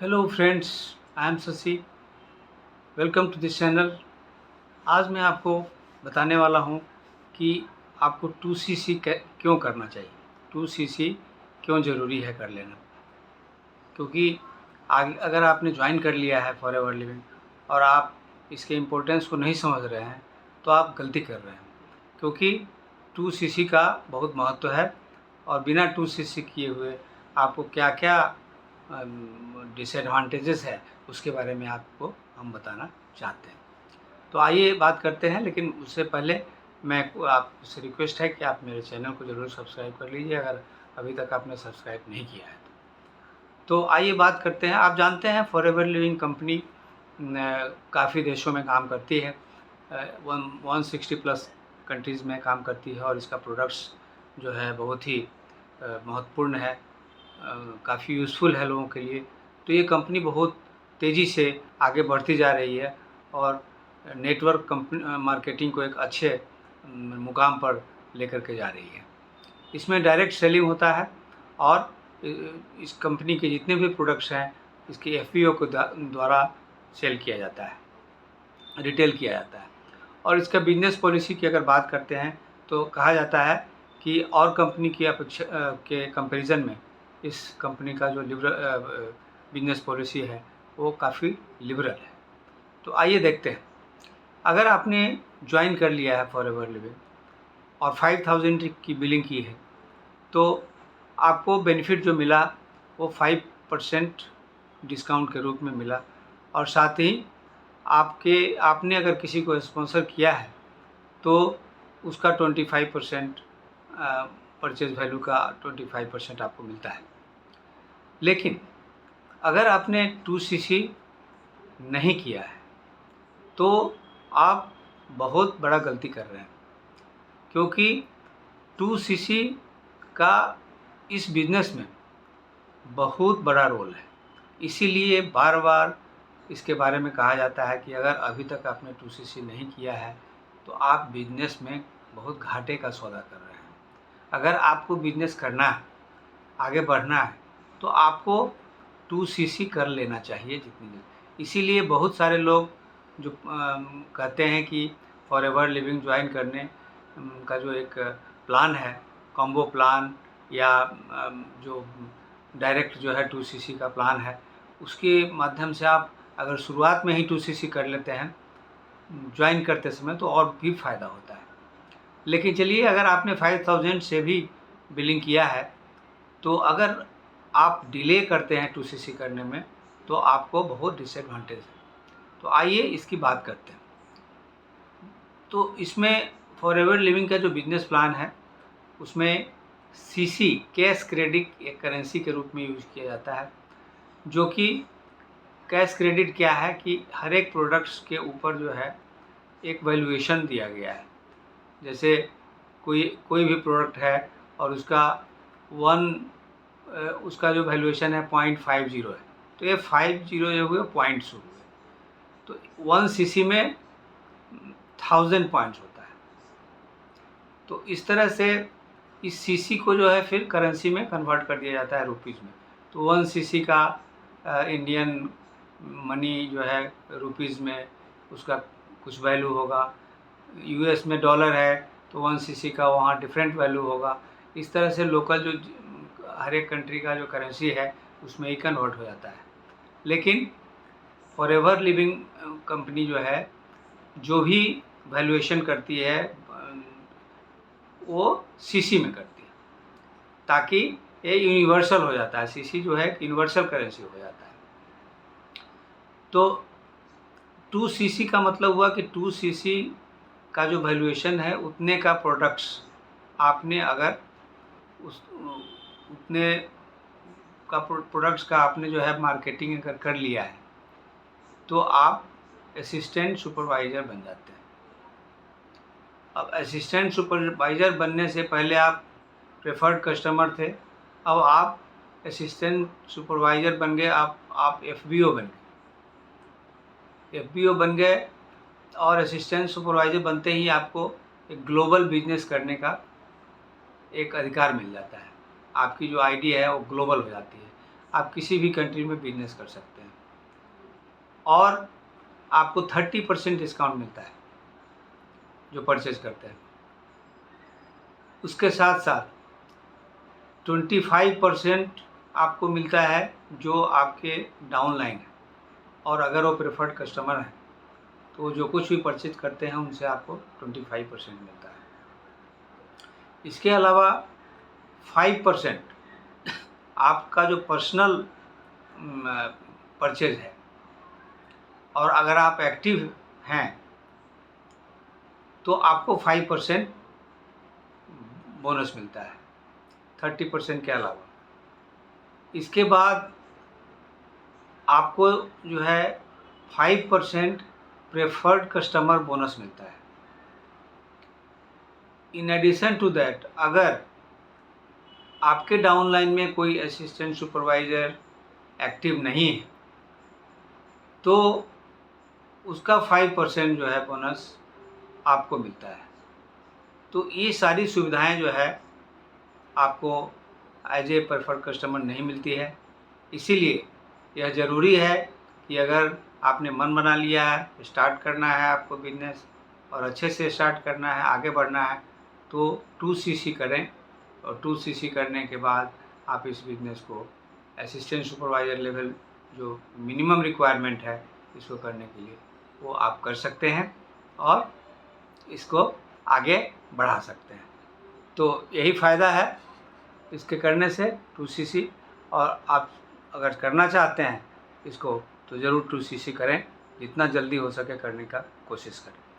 Hello friends, I am Shashi. Welcome to this channel. आज मैं आपको बताने वाला हूं कि आपको 2CC क्यों करना चाहिए, 2CC क्यों ज़रूरी है कर लेना। क्योंकि आगे अगर आपने ज्वाइन कर लिया है फॉरएवर लिविंग और आप इसके इम्पोर्टेंस को नहीं समझ रहे हैं तो आप गलती कर रहे हैं। क्योंकि 2CC का बहुत महत्व है और बिना 2CC किए हुए आपको क्या क्या डिसएडवांटेजेस है उसके बारे में आपको हम बताना चाहते हैं। तो आइए बात करते हैं, लेकिन उससे पहले मैं आपसे रिक्वेस्ट है कि आप मेरे चैनल को ज़रूर सब्सक्राइब कर लीजिए अगर अभी तक आपने सब्सक्राइब नहीं किया है तो आइए बात करते हैं। आप जानते हैं फॉरएवर लिविंग कंपनी काफ़ी देशों में काम करती है, 160 प्लस कंट्रीज़ में काम करती है और इसका प्रोडक्ट्स जो है बहुत ही महत्वपूर्ण है, काफ़ी यूज़फुल है लोगों के लिए। तो ये कंपनी बहुत तेज़ी से आगे बढ़ती जा रही है और नेटवर्क मार्केटिंग को एक अच्छे मुकाम पर लेकर के जा रही है। इसमें डायरेक्ट सेलिंग होता है और इस कंपनी के जितने भी प्रोडक्ट्स हैं इसके FPO के द्वारा सेल किया जाता है, रिटेल किया जाता है। और इसका बिजनेस पॉलिसी की अगर बात करते हैं तो कहा जाता है कि और कंपनी की अपेक्षा के कंपैरिजन में इस कंपनी का जो बिजनेस पॉलिसी है वो काफ़ी लिबरल है। तो आइए देखते हैं। अगर आपने ज्वाइन कर लिया है फॉरएवर लिविंग और 5000 की बिलिंग की है तो आपको बेनिफिट जो मिला वो 5% डिस्काउंट के रूप में मिला और साथ ही आपने अगर किसी को स्पॉन्सर किया है तो उसका 25% परचेज वैल्यू का 25% आपको मिलता है। लेकिन अगर आपने 2CC नहीं किया है तो आप बहुत बड़ा गलती कर रहे हैं, क्योंकि 2CC का इस बिज़नेस में बहुत बड़ा रोल है। इसीलिए बार बार इसके बारे में कहा जाता है कि अगर अभी तक आपने 2CC नहीं किया है तो आप बिजनेस में बहुत घाटे का सौदा कर रहे हैं। अगर आपको बिजनेस करना है, आगे बढ़ना है, तो आपको 2CC कर लेना चाहिए जितनी जल्दी। इसीलिए बहुत सारे लोग जो कहते हैं कि फॉरएवर लिविंग ज्वाइन करने का जो एक प्लान है, कॉम्बो प्लान या जो डायरेक्ट जो है 2CC का प्लान है, उसके माध्यम से आप अगर शुरुआत में ही 2CC कर लेते हैं ज्वाइन करते समय तो और भी फ़ायदा होता है। लेकिन चलिए, अगर आपने 5000 से भी बिलिंग किया है तो अगर आप डिले करते हैं 2CC करने में तो आपको बहुत डिसएडवांटेज है। तो आइए इसकी बात करते हैं। तो इसमें फॉरएवर लिविंग का जो बिजनेस प्लान है उसमें CC कैश क्रेडिट एक करेंसी के रूप में यूज किया जाता है, जो कि कैश क्रेडिट क्या है कि हर एक प्रोडक्ट्स के ऊपर जो है एक वैल्यूएशन दिया गया है। जैसे कोई भी प्रोडक्ट है और उसका जो वैल्यूएशन है 0.50 है, तो ये 50 जो हुए पॉइंट्स हुए, तो 1CC में 1000 पॉइंट्स होता है। तो इस तरह से इस CC को जो है फिर करेंसी में कन्वर्ट कर दिया जाता है रुपीज़ में। तो 1CC का इंडियन मनी जो है रुपीज़ में उसका कुछ वैल्यू होगा, US में डॉलर है तो 1CC का वहाँ डिफरेंट वैल्यू होगा। इस तरह से लोकल जो हर एक कंट्री का जो करेंसी है उसमें ही कन्वर्ट हो जाता है। लेकिन फॉरएवर लिविंग कंपनी जो है जो भी वैल्यूएशन करती है वो CC में करती है, ताकि ये यूनिवर्सल हो जाता है। CC जो है यूनिवर्सल करेंसी हो जाता है। तो 2CC का मतलब हुआ कि 2CC का जो वैल्यूएशन है उतने का प्रोडक्ट्स आपने अगर उतने का प्रोडक्ट्स का आपने जो है मार्केटिंग अगर कर लिया है तो आप असिस्टेंट सुपरवाइज़र बन जाते हैं। अब असिस्टेंट सुपरवाइज़र बनने से पहले आप प्रेफर्ड कस्टमर थे, अब आप असिस्टेंट सुपरवाइज़र बन गए, आप FBO बन गए। FBO बन गए और असिस्टेंट सुपरवाइज़र बनते ही आपको एक ग्लोबल बिजनेस करने का एक अधिकार मिल जाता है। आपकी जो ID है वो ग्लोबल हो जाती है। आप किसी भी कंट्री में बिजनेस कर सकते हैं और आपको 30% डिस्काउंट मिलता है जो परचेज करते हैं। उसके साथ साथ 25% आपको मिलता है जो आपके डाउनलाइन है, और अगर वो प्रेफर्ड कस्टमर हैं तो जो कुछ भी परचेज करते हैं उनसे आपको 25% मिलता है। इसके अलावा 5% आपका जो पर्सनल परचेज है, और अगर आप एक्टिव हैं तो आपको 5% बोनस मिलता है 30% के अलावा। इसके बाद आपको जो है 5% प्रेफर्ड कस्टमर बोनस मिलता है। इन एडिशन टू दैट, अगर आपके डाउनलाइन में कोई असिस्टेंट सुपरवाइज़र एक्टिव नहीं है तो उसका 5% जो है बोनस आपको मिलता है। तो ये सारी सुविधाएं जो है आपको एज ए प्रेफर्ड कस्टमर नहीं मिलती है। इसीलिए यह ज़रूरी है कि अगर आपने मन बना लिया है, स्टार्ट करना है आपको बिजनेस और अच्छे से स्टार्ट करना है, आगे बढ़ना है, तो 2CC करें, और 2CC करने के बाद आप इस बिज़नेस को असिस्टेंट सुपरवाइज़र लेवल जो मिनिमम रिक्वायरमेंट है इसको करने के लिए वो आप कर सकते हैं और इसको आगे बढ़ा सकते हैं। तो यही फ़ायदा है इसके करने से 2CC, और आप अगर करना चाहते हैं इसको तो ज़रूर 2CC करें, जितना जल्दी हो सके करने का कोशिश करें।